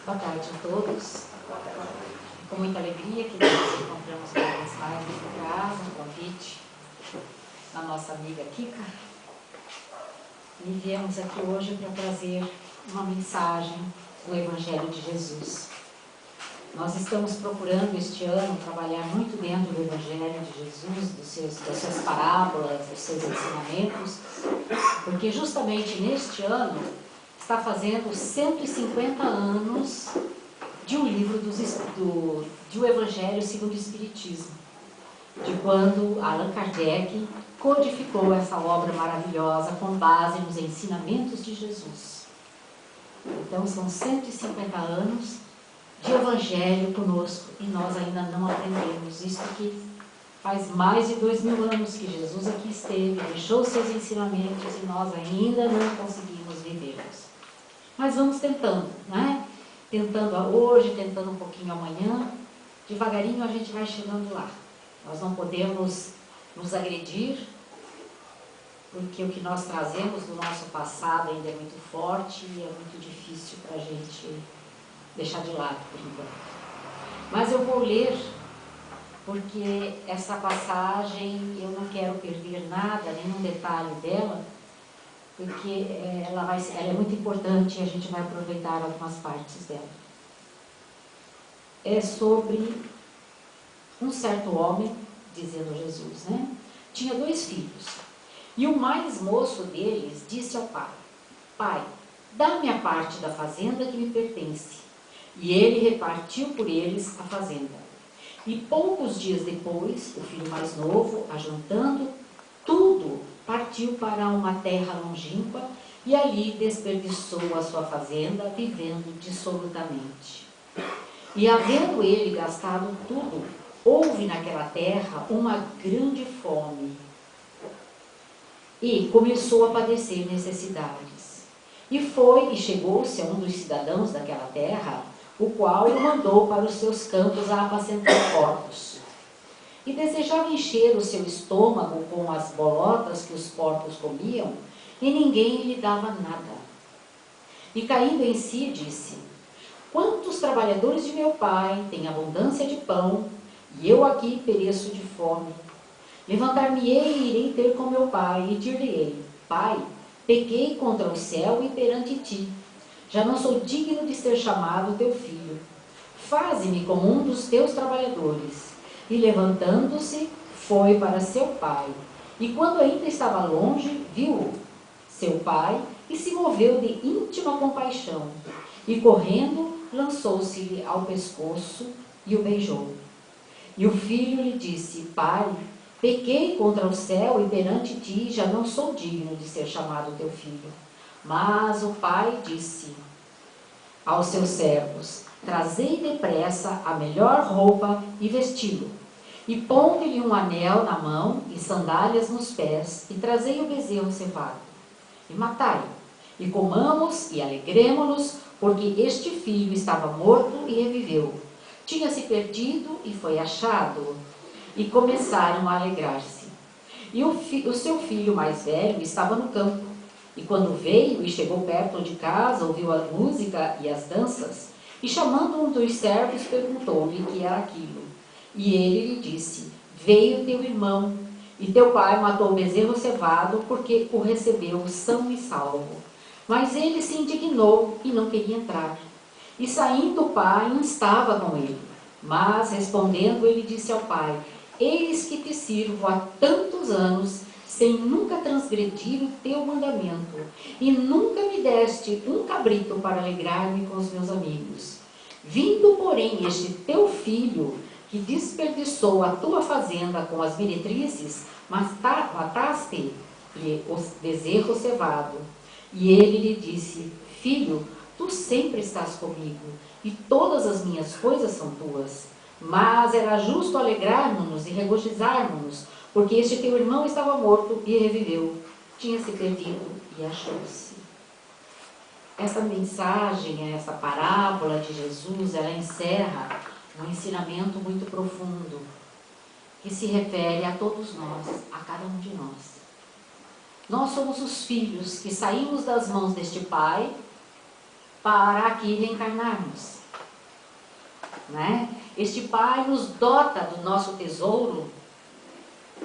Boa tarde a todos. Com muita alegria que nós encontramos uma vez mais nessa casa, um convite da nossa amiga Kika. E viemos aqui hoje para trazer uma mensagem do Evangelho de Jesus. Nós estamos procurando este ano trabalhar muito dentro do Evangelho de Jesus, das suas parábolas, dos seus ensinamentos, porque justamente neste ano está fazendo 150 anos de um livro de um Evangelho segundo o Espiritismo, de quando Allan Kardec codificou essa obra maravilhosa com base nos ensinamentos de Jesus. Então são 150 anos de Evangelho conosco e nós ainda não aprendemos. Isto que faz mais de 2000 anos que Jesus aqui esteve, deixou seus ensinamentos e nós ainda não conseguimos vivê-los. Mas vamos tentando, né? Tentando hoje, tentando um pouquinho amanhã, devagarinho a gente vai chegando lá. Nós não podemos nos agredir, porque o que nós trazemos do nosso passado ainda é muito forte e é muito difícil para a gente deixar de lado por enquanto. Mas eu vou ler, porque essa passagem eu não quero perder nada, nenhum detalhe dela, porque ela é muito importante e a gente vai aproveitar algumas partes dela. É sobre um certo homem, dizendo Jesus, né? Tinha 2 filhos. E o mais moço deles disse ao pai: Pai, dá-me a parte da fazenda que me pertence. E ele repartiu por eles a fazenda. E poucos dias depois, o filho mais novo, ajuntando tudo, partiu para uma terra longínqua e ali desperdiçou a sua fazenda, vivendo dissolutamente. E havendo ele gastado tudo, houve naquela terra uma grande fome. E começou a padecer necessidades. E foi e chegou-se a um dos cidadãos daquela terra, o qual o mandou para os seus campos a apacentar porcos. E desejava encher o seu estômago com as bolotas que os porcos comiam, e ninguém lhe dava nada. E caindo em si, disse: Quantos trabalhadores de meu pai têm abundância de pão, e eu aqui pereço de fome? Levantar-me-ei e irei ter com meu pai, e dir-lhe-ei: Pai, pequei contra o céu e perante ti. Já não sou digno de ser chamado teu filho. Faze-me como um dos teus trabalhadores. E levantando-se, foi para seu pai. E quando ainda estava longe, viu seu pai e se moveu de íntima compaixão. E correndo, lançou-se-lhe ao pescoço e o beijou. E o filho lhe disse: Pai, pequei contra o céu e perante ti, já não sou digno de ser chamado teu filho. Mas o pai disse aos seus servos: Trazei depressa a melhor roupa e vesti-lo. E pondo-lhe um anel na mão e sandálias nos pés, e trazei o bezerro cevado. E matai-o. E comamos e alegremo-nos, porque este filho estava morto e reviveu. Tinha-se perdido e foi achado. E começaram a alegrar-se. E o seu filho mais velho estava no campo. E quando veio e chegou perto de casa, ouviu a música e as danças, e chamando um dos servos, perguntou-lhe o que era aquilo. E ele lhe disse: Veio teu irmão, e teu pai matou o bezerro cevado, porque o recebeu são e salvo. Mas ele se indignou e não queria entrar. E saindo o pai, instava com ele. Mas, respondendo, ele disse ao pai: Eis que te sirvo há tantos anos, sem nunca transgredir o teu mandamento, e nunca me deste um cabrito para alegrar-me com os meus amigos. Vindo, porém, este teu filho, que desperdiçou a tua fazenda com as meretrizes, mataste-lhe o bezerro cevado. E ele lhe disse: Filho, tu sempre estás comigo, e todas as minhas coisas são tuas. Mas era justo alegrarmos-nos e regozijarmos-nos, porque este teu irmão estava morto e reviveu, tinha se perdido e achou-se. Essa mensagem, essa parábola de Jesus, ela encerra um ensinamento muito profundo, que se refere a todos nós, a cada um de nós. Nós somos os filhos que saímos das mãos deste pai para aqui reencarnarmos. Né? Este Pai nos dota do nosso tesouro,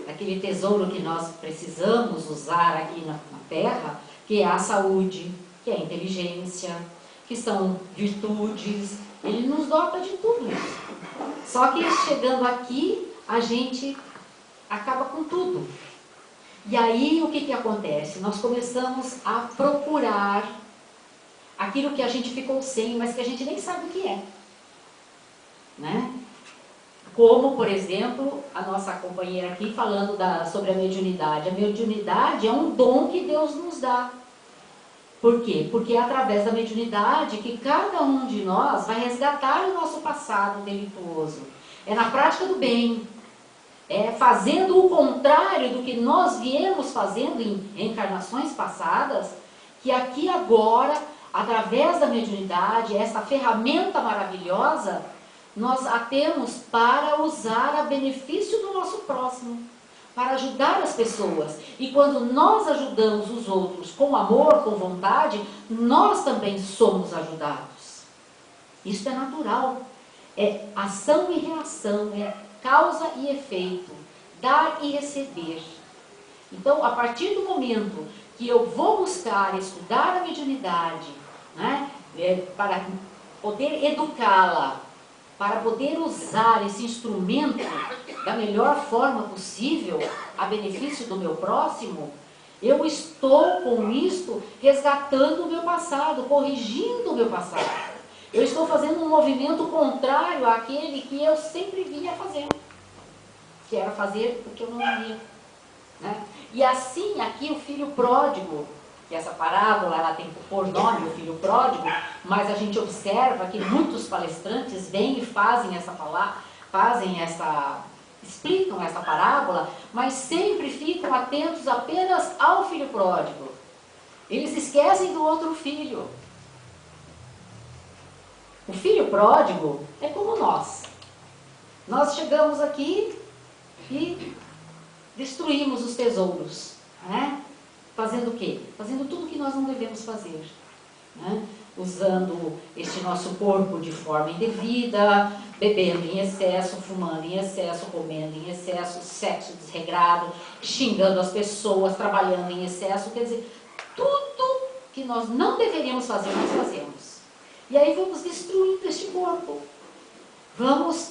aquele tesouro que nós precisamos usar aqui na Terra, que é a saúde, que é a inteligência, que são virtudes. Ele nos dota de tudo isso. Só que chegando aqui, a gente acaba com tudo. E aí o que acontece? Nós começamos a procurar aquilo que a gente ficou sem, mas que a gente nem sabe o que é. Né? Como, por exemplo, a nossa companheira aqui falando sobre a mediunidade. A mediunidade é um dom que Deus nos dá. Por quê? Porque é através da mediunidade que cada um de nós vai resgatar o nosso passado delituoso. É na prática do bem. É fazendo o contrário do que nós viemos fazendo em encarnações passadas, que aqui agora, através da mediunidade, essa ferramenta maravilhosa, nós a temos para usar a benefício do nosso próximo, para ajudar as pessoas. E quando nós ajudamos os outros com amor, com vontade, nós também somos ajudados. Isso é natural. É ação e reação, é causa e efeito, dar e receber. Então, a partir do momento que eu vou buscar estudar a mediunidade, né, para poder educá-la, para poder usar esse instrumento da melhor forma possível, a benefício do meu próximo, eu estou com isto resgatando o meu passado, corrigindo o meu passado. Eu estou fazendo um movimento contrário àquele que eu sempre vinha fazendo, que era fazer o que eu não ia. Né? E assim, aqui o filho pródigo, que essa parábola ela tem por nome o filho pródigo, mas a gente observa que muitos palestrantes vêm e explicam essa parábola, mas sempre ficam atentos apenas ao filho pródigo. Eles esquecem do outro filho. O filho pródigo é como nós. Nós chegamos aqui e destruímos os tesouros, né? Fazendo o quê? Fazendo tudo que nós não devemos fazer, né? Usando este nosso corpo de forma indevida, bebendo em excesso, fumando em excesso, comendo em excesso, sexo desregrado, xingando as pessoas, trabalhando em excesso. Quer dizer, tudo que nós não deveríamos fazer, nós fazemos. E aí vamos destruindo este corpo. Vamos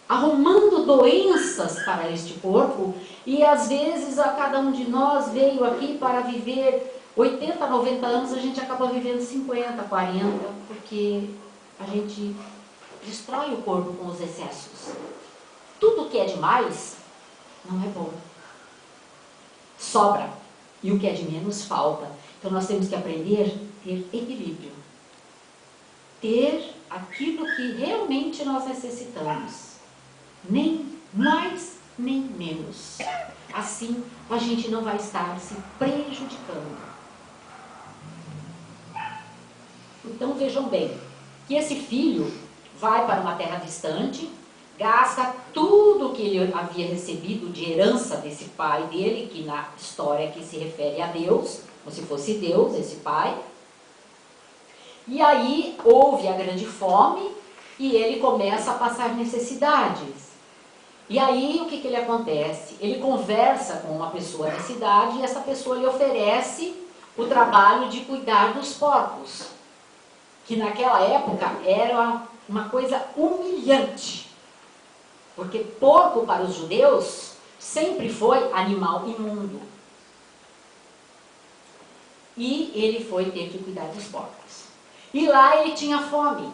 arrumando doenças para este corpo, e às vezes a cada um de nós veio aqui para viver 80, 90 anos, a gente acaba vivendo 50, 40, porque a gente destrói o corpo com os excessos. Tudo que é demais não é bom. Sobra. E o que é de menos falta. Então nós temos que aprender a ter equilíbrio. Ter aquilo que realmente nós necessitamos. Nem mais, nem menos. Assim, a gente não vai estar se prejudicando. Então, vejam bem, que esse filho vai para uma terra distante, gasta tudo que ele havia recebido de herança desse pai dele, que na história aqui se refere a Deus, como se fosse Deus, esse pai. E aí, houve a grande fome, e ele começa a passar necessidades. E aí, o que ele acontece? Ele conversa com uma pessoa da cidade, e essa pessoa lhe oferece o trabalho de cuidar dos porcos, que naquela época era uma coisa humilhante, porque porco para os judeus sempre foi animal imundo. E ele foi ter que cuidar dos porcos. E lá ele tinha fome.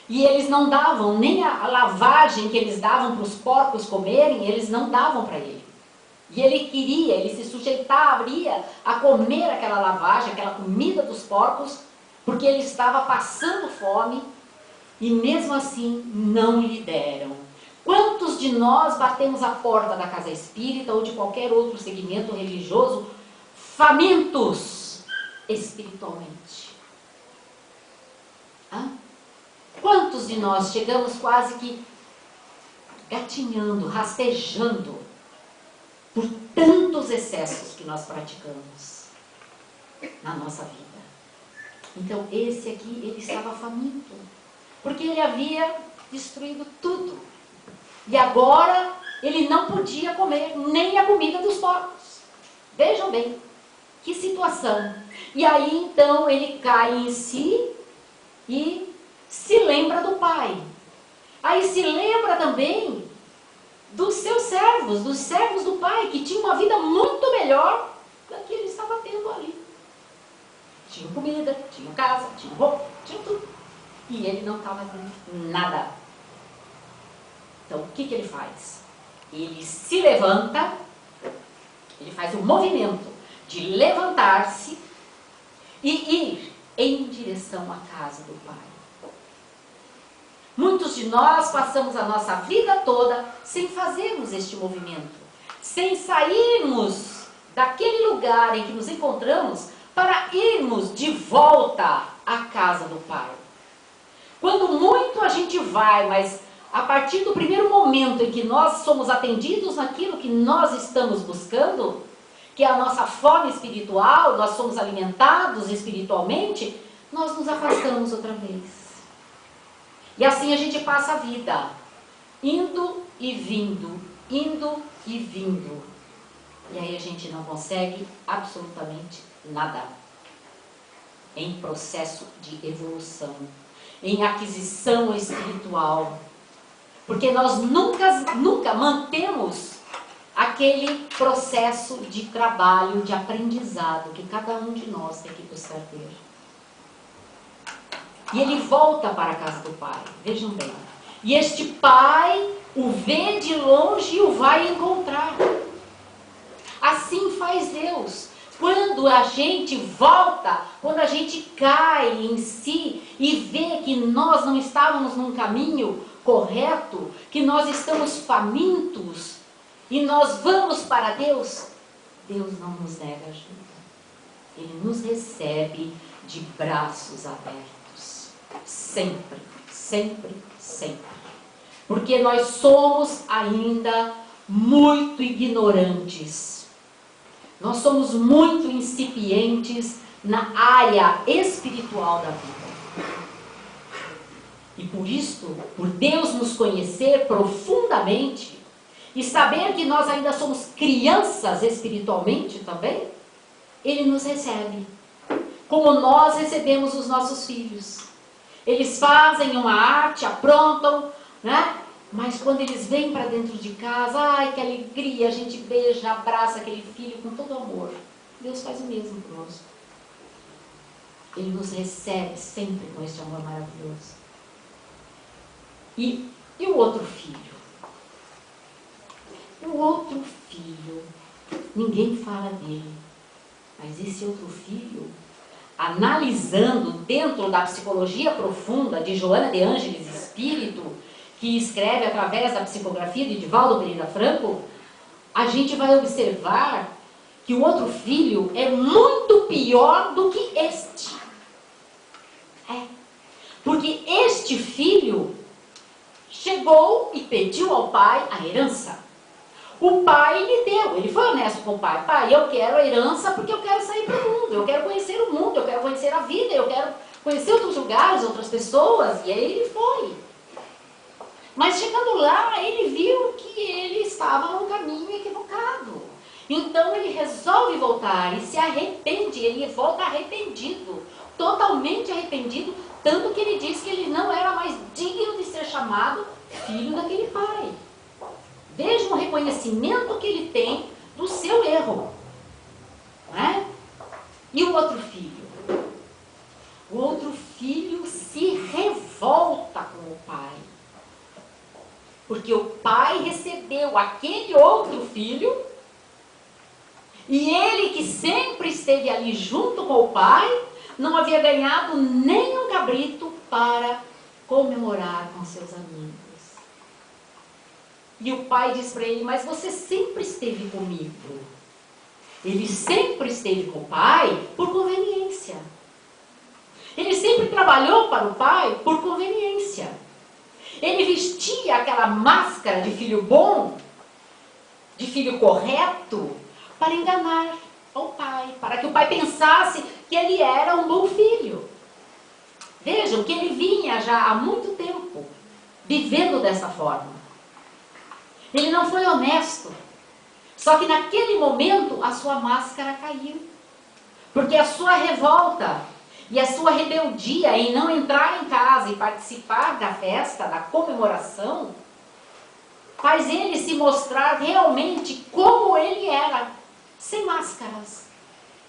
E eles não davam, nem a lavagem que eles davam para os porcos comerem, eles não davam para ele. E ele queria, ele se sujeitaria a comer aquela lavagem, aquela comida dos porcos, porque ele estava passando fome, e mesmo assim não lhe deram. Quantos de nós batemos a porta da casa espírita ou de qualquer outro segmento religioso, famintos espiritualmente? Quantos de nós chegamos quase que gatinhando, rastejando, por tantos excessos que nós praticamos na nossa vida? Então esse aqui, ele estava faminto, porque ele havia destruído tudo. E agora ele não podia comer nem a comida dos porcos. Vejam bem, que situação. E aí então ele cai em si e se lembra do pai. Aí se lembra também dos seus servos, dos servos do pai, que tinham uma vida muito melhor da que ele estava tendo ali. Tinha comida, tinha casa, tinha roupa, tinha tudo. E ele não estava tendo nada. Então o que ele faz? Ele se levanta, ele faz o movimento de levantar-se e ir em direção à casa do pai. Muitos de nós passamos a nossa vida toda sem fazermos este movimento, sem sairmos daquele lugar em que nos encontramos para irmos de volta à casa do pai. Quando muito a gente vai, mas a partir do primeiro momento em que nós somos atendidos naquilo que nós estamos buscando, que é a nossa fome espiritual, nós somos alimentados espiritualmente, nós nos afastamos outra vez. E assim a gente passa a vida, indo e vindo, indo e vindo. E aí a gente não consegue absolutamente nada. Em processo de evolução, em aquisição espiritual. Porque nós nunca mantemos aquele processo de trabalho, de aprendizado que cada um de nós tem que buscar ter. E ele volta para a casa do pai, vejam bem. E este pai o vê de longe e o vai encontrar. Assim faz Deus. Quando a gente volta, quando a gente cai em si e vê que nós não estávamos num caminho correto, que nós estamos famintos e nós vamos para Deus, Deus não nos nega ajuda. Ele nos recebe de braços abertos. Sempre, sempre, sempre. Porque nós somos ainda muito ignorantes. Nós somos muito incipientes na área espiritual da vida. E por isso, por Deus nos conhecer profundamente e saber que nós ainda somos crianças espiritualmente também, Ele nos recebe. Como nós recebemos os nossos filhos. Eles fazem uma arte, aprontam, né? Mas quando eles vêm para dentro de casa, ai que alegria, a gente beija, abraça aquele filho com todo amor. Deus faz o mesmo conosco. Ele nos recebe sempre com este amor maravilhoso. E o outro filho? O outro filho, ninguém fala dele. Mas esse outro filho, analisando dentro da psicologia profunda de Joana de Ângeles Espírito, que escreve através da psicografia de Divaldo Pereira Franco, a gente vai observar que o outro filho é muito pior do que este. Porque este filho chegou e pediu ao pai a herança. O pai lhe deu, ele foi honesto com o pai. Pai, eu quero a herança porque eu quero sair para o mundo, eu quero conhecer o mundo, eu quero conhecer a vida, eu quero conhecer outros lugares, outras pessoas. E aí ele foi. Mas chegando lá, ele viu que ele estava num caminho equivocado. Então ele resolve voltar e se arrepende, ele volta arrependido, totalmente arrependido, tanto que ele diz que ele não era mais digno de ser chamado filho daquele pai. Veja o reconhecimento que ele tem do seu erro. Não é? E o outro filho? O outro filho se revolta com o pai. Porque o pai recebeu aquele outro filho e ele que sempre esteve ali junto com o pai, não havia ganhado nem um cabrito para comemorar com seus amigos. E o pai diz para ele, mas você sempre esteve comigo. Ele sempre esteve com o pai por conveniência. Ele sempre trabalhou para o pai por conveniência. Ele vestia aquela máscara de filho bom, de filho correto, para enganar ao pai, para que o pai pensasse que ele era um bom filho. Vejam que ele vinha já há muito tempo vivendo dessa forma. Ele não foi honesto. Só que naquele momento a sua máscara caiu. Porque a sua revolta e a sua rebeldia em não entrar em casa e participar da festa, da comemoração, faz ele se mostrar realmente como ele era, sem máscaras.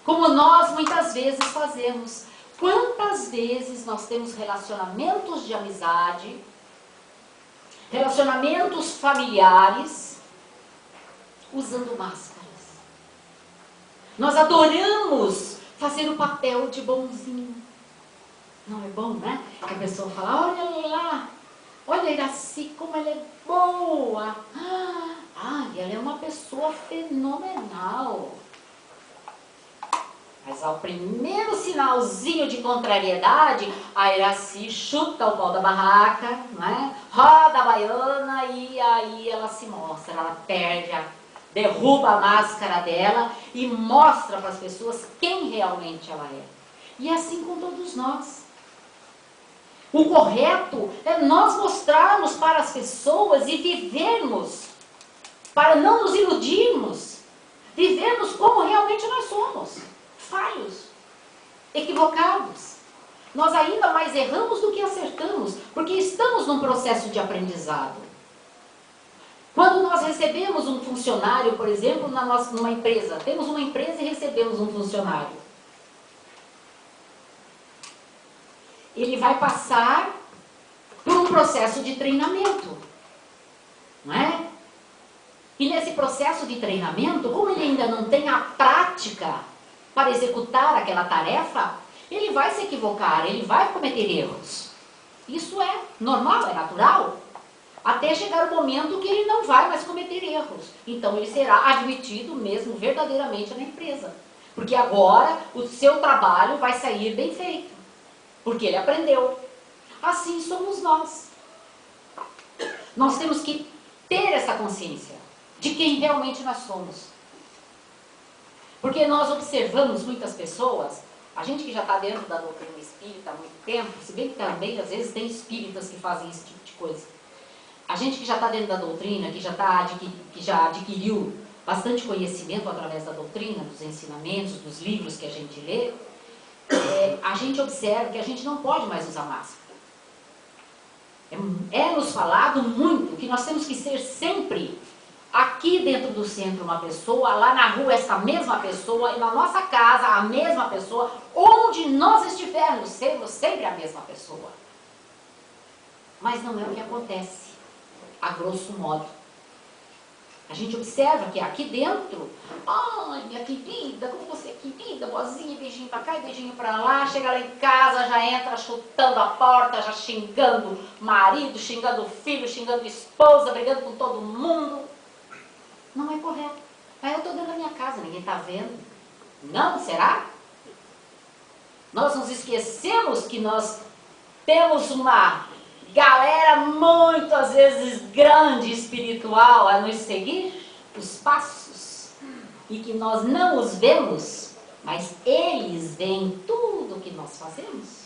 Como nós muitas vezes fazemos. Quantas vezes nós temos relacionamentos de amizade, relacionamentos familiares, usando máscaras. Nós adoramos fazer o papel de bonzinho. Não é bom, né? Que a pessoa fala, olha lá, olha a Iraci, como ela é boa. Ela é uma pessoa fenomenal. Mas ao primeiro sinalzinho de contrariedade, a Iraci chuta o pau da barraca, não é? Roda a baiana e aí ela se mostra, ela perde, derruba a máscara dela e mostra para as pessoas quem realmente ela é. E é assim com todos nós. O correto é nós mostrarmos para as pessoas e vivermos, para não nos iludirmos, vivermos como realmente nós somos. Falhos, equivocados. Nós ainda mais erramos do que acertamos, porque estamos num processo de aprendizado. Quando nós recebemos um funcionário, por exemplo, numa empresa, temos uma empresa e recebemos um funcionário. Ele vai passar por um processo de treinamento, não é? E nesse processo de treinamento, como ele ainda não tem a prática para executar aquela tarefa, ele vai se equivocar, ele vai cometer erros. Isso é normal, é natural. Até chegar o momento que ele não vai mais cometer erros. Então ele será admitido mesmo verdadeiramente na empresa. Porque agora o seu trabalho vai sair bem feito. Porque ele aprendeu. Assim somos nós. Nós temos que ter essa consciência de quem realmente nós somos. Porque nós observamos muitas pessoas, a gente que já está dentro da doutrina espírita há muito tempo, se bem que também às vezes tem espíritas que fazem esse tipo de coisa. A gente que já está dentro da doutrina, que já adquiriu bastante conhecimento através da doutrina, dos ensinamentos, dos livros que a gente lê, a gente observa que a gente não pode mais usar máscara. É nos falado muito que nós temos que ser sempre aqui dentro do centro uma pessoa, lá na rua essa mesma pessoa, e na nossa casa a mesma pessoa, onde nós estivermos, sermos sempre a mesma pessoa. Mas não é o que acontece, a grosso modo. A gente observa que aqui dentro, ai minha querida, como você é querida, boazinha, beijinho pra cá e beijinho pra lá, chega lá em casa, já entra chutando a porta, já xingando o marido, xingando o filho, xingando a esposa, brigando com todo mundo. Não é correto. Mas eu estou dentro da minha casa, ninguém está vendo. Não, será? Nós nos esquecemos que nós temos uma galera muitas vezes grande espiritual a nos seguir os passos e que nós não os vemos, mas eles veem tudo o que nós fazemos.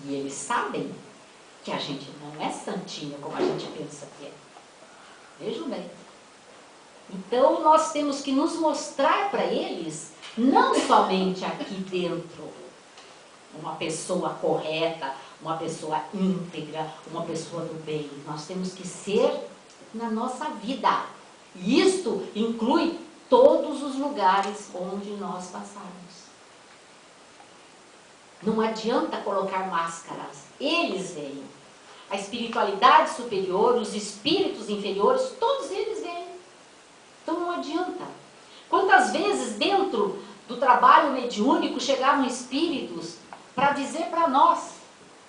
E eles sabem que a gente não é santinho como a gente pensa que é. Vejam bem. Então nós temos que nos mostrar para eles, não somente aqui dentro, uma pessoa correta, uma pessoa íntegra, uma pessoa do bem. Nós temos que ser na nossa vida. E isto inclui todos os lugares onde nós passarmos. Não adianta colocar máscaras, eles veem. A espiritualidade superior, os espíritos inferiores, todos eles vêm. Então não adianta. Quantas vezes dentro do trabalho mediúnico chegavam espíritos para dizer para nós,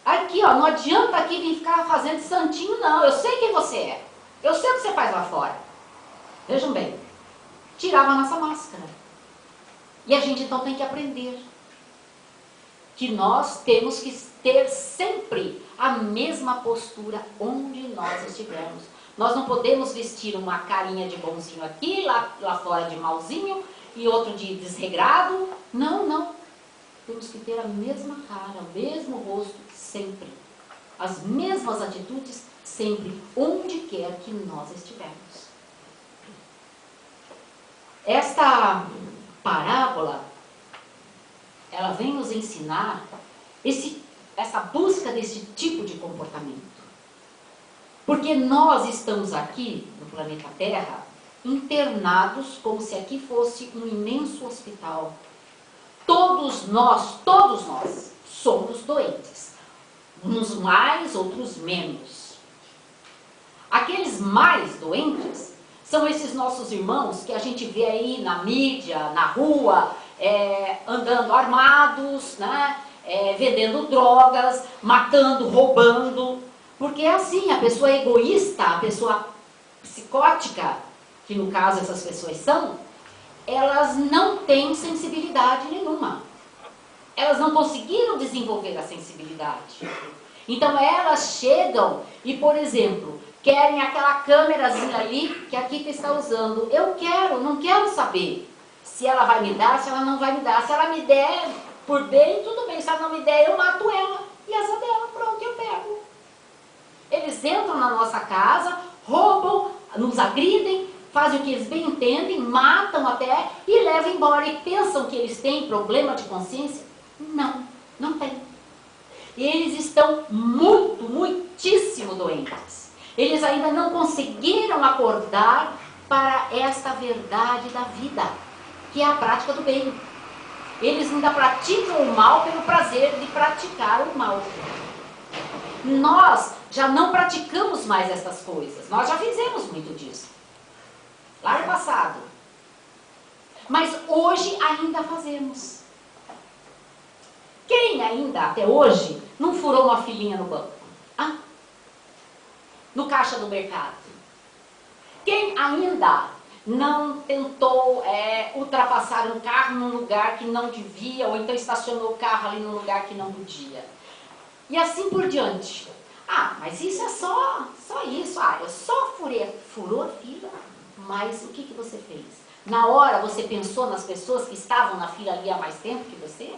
aqui ó, não adianta aqui vir ficar fazendo santinho não, eu sei quem você é, eu sei o que você faz lá fora. Vejam bem, tirava a nossa máscara. E a gente então tem que aprender que nós temos que ter sempre a mesma postura onde nós estivermos. Nós não podemos vestir uma carinha de bonzinho aqui, lá fora de malzinho, e outro de desregrado. Não, não. temos que ter a mesma cara, o mesmo rosto sempre. As mesmas atitudes sempre, onde quer que nós estivermos. Esta parábola, ela vem nos ensinar essa busca desse tipo de comportamento. Porque nós estamos aqui, no planeta Terra, internados como se aqui fosse um imenso hospital. Todos nós somos doentes. Uns mais, outros menos. Aqueles mais doentes são esses nossos irmãos que a gente vê aí na mídia, na rua, andando armados, né? Vendendo drogas, matando, roubando. Porque é assim, a pessoa egoísta, a pessoa psicótica, que no caso essas pessoas são, elas não têm sensibilidade nenhuma. Elas não conseguiram desenvolver a sensibilidade. Então elas chegam e, por exemplo, querem aquela câmerazinha ali que a Kika está usando. Eu quero, não quero saber se ela vai me dar, se ela não vai me dar. Se ela me der por bem, tudo bem. Se ela não me der, eu mato ela. E essa dela, pronto, eu pego. Eles entram na nossa casa, roubam, nos agridem, fazem o que eles bem entendem, matam até e levam embora. E pensam que eles têm problema de consciência? Não, não tem. Eles estão muitíssimo doentes. Eles ainda não conseguiram acordar para esta verdade da vida, que é a prática do bem. Eles ainda praticam o mal pelo prazer de praticar o mal. Nós já não praticamos mais essas coisas. Nós já fizemos muito disso. Lá no passado. Mas hoje ainda fazemos. Quem ainda, até hoje, não furou uma filinha no banco? Ah? No caixa do mercado? Quem ainda não tentou ultrapassar um carro num lugar que não devia, ou então estacionou o carro ali num lugar que não podia? E assim por diante. Ah, mas isso é só isso. Ah, eu só furou a fila, mas o que você fez? Na hora você pensou nas pessoas que estavam na fila ali há mais tempo que você?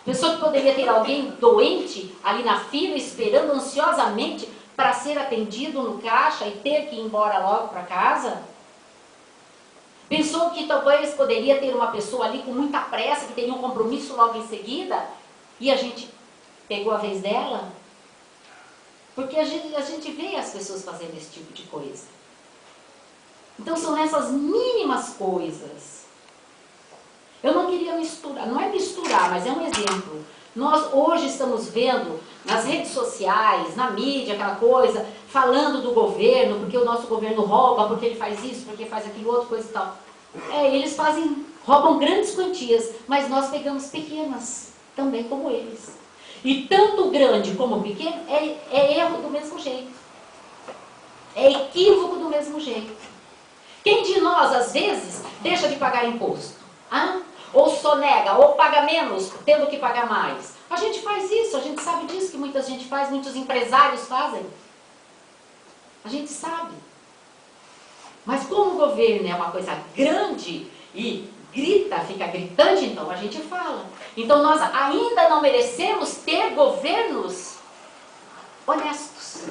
Pensou que poderia ter alguém doente ali na fila, esperando ansiosamente para ser atendido no caixa e ter que ir embora logo para casa? Pensou que talvez poderia ter uma pessoa ali com muita pressa, que teria um compromisso logo em seguida, e a gente pegou a vez dela? Porque a gente vê as pessoas fazendo esse tipo de coisa. Então são nessas mínimas coisas. Eu não queria misturar, não é misturar, mas é um exemplo. Nós hoje estamos vendo nas redes sociais, na mídia, aquela coisa, falando do governo, porque o nosso governo rouba, porque ele faz isso, porque faz aquilo outro, coisa e tal. Eles roubam grandes quantias, mas nós pegamos pequenas, também como eles. E tanto grande como pequeno é erro do mesmo jeito. É equívoco do mesmo jeito. Quem de nós, às vezes, deixa de pagar imposto? Ou sonega, ou paga menos, tendo que pagar mais? A gente faz isso, a gente sabe disso que muita gente faz, muitos empresários fazem. A gente sabe. Mas como o governo é uma coisa grande e grita, fica gritante, então a gente fala. Então nós ainda não merecemos ter governos honestos.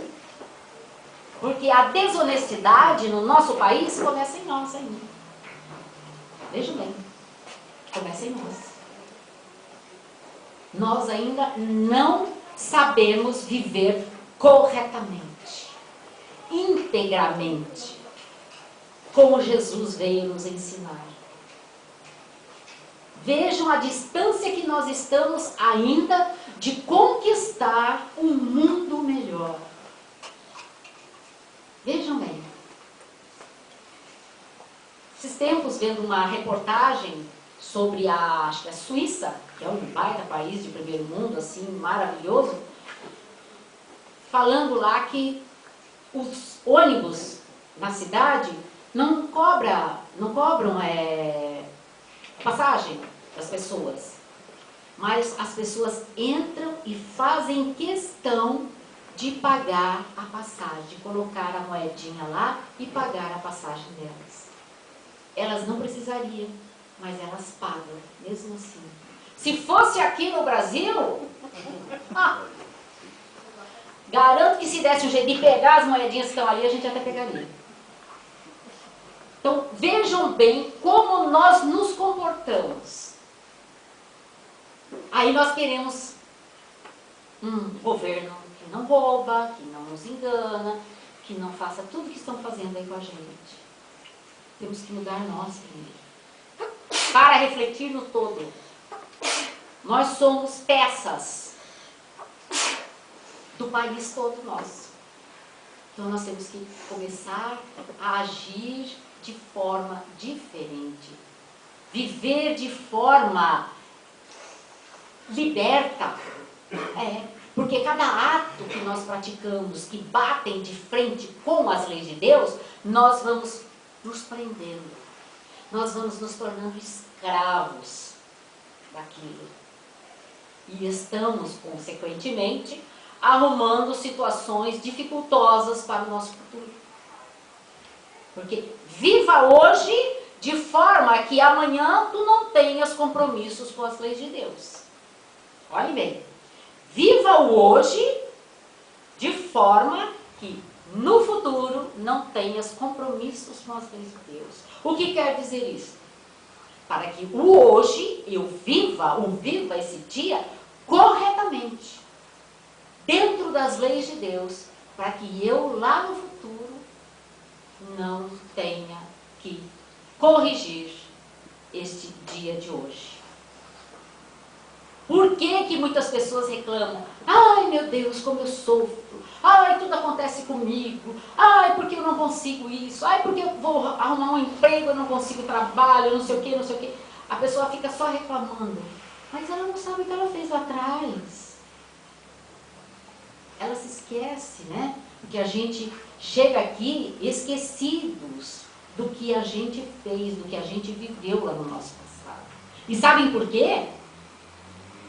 Porque a desonestidade no nosso país começa em nós ainda. Vejam bem, começa em nós. Nós ainda não sabemos viver corretamente, integramente, como Jesus veio nos ensinar. Vejam a distância que nós estamos ainda de conquistar um mundo melhor. Vejam bem. Esses tempos, vendo uma reportagem sobre acho que a Suíça, que é um baita país de primeiro mundo, assim, maravilhoso, falando lá que os ônibus na cidade não cobram passagem das pessoas, mas as pessoas entram e fazem questão de pagar a passagem, de colocar a moedinha lá e pagar a passagem delas. Elas não precisariam, mas elas pagam, mesmo assim. Se fosse aqui no Brasil, garanto que se desse um jeito de pegar as moedinhas que estão ali, a gente até pegaria. Então, vejam bem como nós nos comportamos. Aí nós queremos um governo que não rouba, que não nos engana, que não faça tudo que estão fazendo aí com a gente. Temos que mudar nós primeiro. Para refletir no todo. Nós somos peças do país todo nosso. Então nós temos que começar a agir de forma diferente. Viver de forma liberta. Porque cada ato que nós praticamos, que batem de frente com as leis de Deus, nós vamos nos prendendo. Nós vamos nos tornando escravos daquilo. E estamos, consequentemente, arrumando situações dificultosas para o nosso futuro. Porque viva hoje de forma que amanhã tu não tenhas compromissos com as leis de Deus. Olhem bem. Viva o hoje de forma que no futuro não tenhas compromissos com as leis de Deus. O que quer dizer isso? Para que o hoje eu viva esse dia corretamente, dentro das leis de Deus, para que eu lá no futuro não tenha que corrigir este dia de hoje. Por que muitas pessoas reclamam? Ai, meu Deus, como eu sofro. Ai, tudo acontece comigo. Ai, porque eu não consigo isso. Ai, porque eu vou arrumar um emprego, eu não consigo trabalho, não sei o quê, não sei o quê. A pessoa fica só reclamando. Mas ela não sabe o que ela fez lá atrás. Ela se esquece, né? Porque a gente chega aqui esquecidos do que a gente fez, do que a gente viveu lá no nosso passado. E sabem por quê?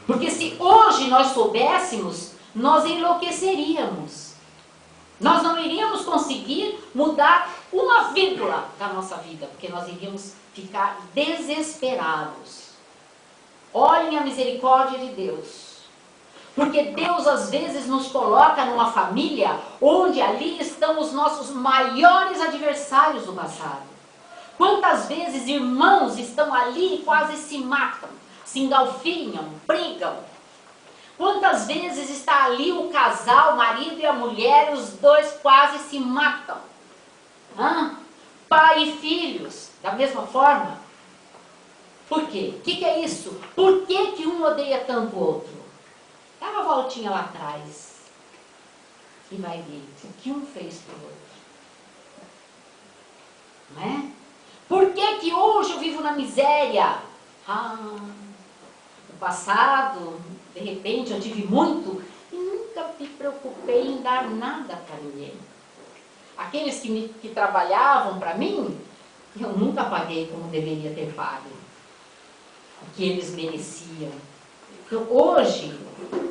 Porque se hoje nós soubéssemos, nós enlouqueceríamos. Nós não iríamos conseguir mudar uma vírgula da nossa vida, porque nós iríamos ficar desesperados. Olhem a misericórdia de Deus. Porque Deus às vezes nos coloca numa família onde ali estão os nossos maiores adversários do passado. Quantas vezes irmãos estão ali e quase se matam, se engalfinham, brigam. Quantas vezes está ali o casal, o marido e a mulher, os dois quase se matam. Pai e filhos, da mesma forma. Por quê? O que é isso? Por que um odeia tanto o outro? Dá uma voltinha lá atrás e vai ver o que um fez para o outro. Não é? Por que hoje eu vivo na miséria? No passado, de repente, eu tive muito e nunca me preocupei em dar nada para ninguém. Aqueles que trabalhavam para mim, eu nunca paguei como deveria ter pago. O que eles mereciam. Então, hoje,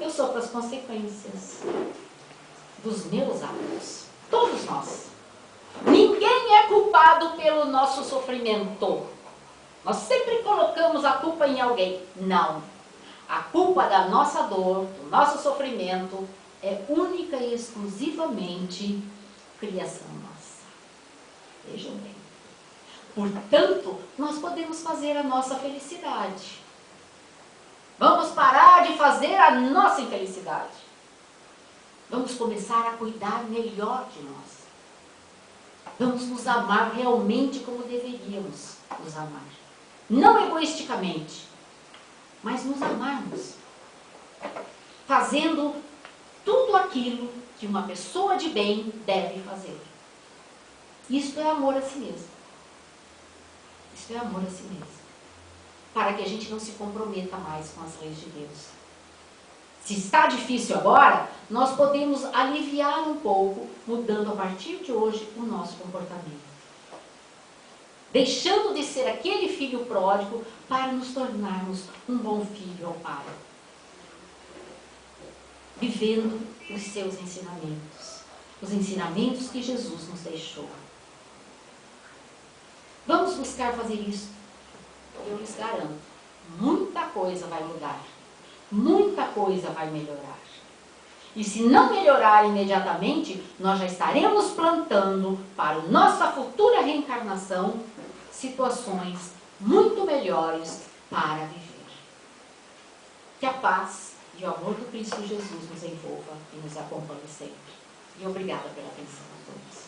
eu sofro as consequências dos meus atos. Todos nós. Ninguém é culpado pelo nosso sofrimento. Nós sempre colocamos a culpa em alguém. Não. A culpa da nossa dor, do nosso sofrimento, é única e exclusivamente criação nossa. Vejam bem. Portanto, nós podemos fazer a nossa felicidade. Vamos parar de fazer a nossa infelicidade. Vamos começar a cuidar melhor de nós. Vamos nos amar realmente como deveríamos nos amar. Não egoisticamente, mas nos amarmos. Fazendo tudo aquilo que uma pessoa de bem deve fazer. Isso é amor a si mesmo. Isso é amor a si mesmo. Para que a gente não se comprometa mais com as leis de Deus. Se está difícil agora, nós podemos aliviar um pouco, mudando a partir de hoje o nosso comportamento. Deixando de ser aquele filho pródigo para nos tornarmos um bom filho ao Pai. Vivendo os seus ensinamentos. Os ensinamentos que Jesus nos deixou. Vamos buscar fazer isso. Eu lhes garanto, muita coisa vai mudar, muita coisa vai melhorar. E se não melhorar imediatamente, nós já estaremos plantando para nossa futura reencarnação situações muito melhores para viver. Que a paz e o amor do Cristo Jesus nos envolva e nos acompanhe sempre. E obrigada pela atenção a todos.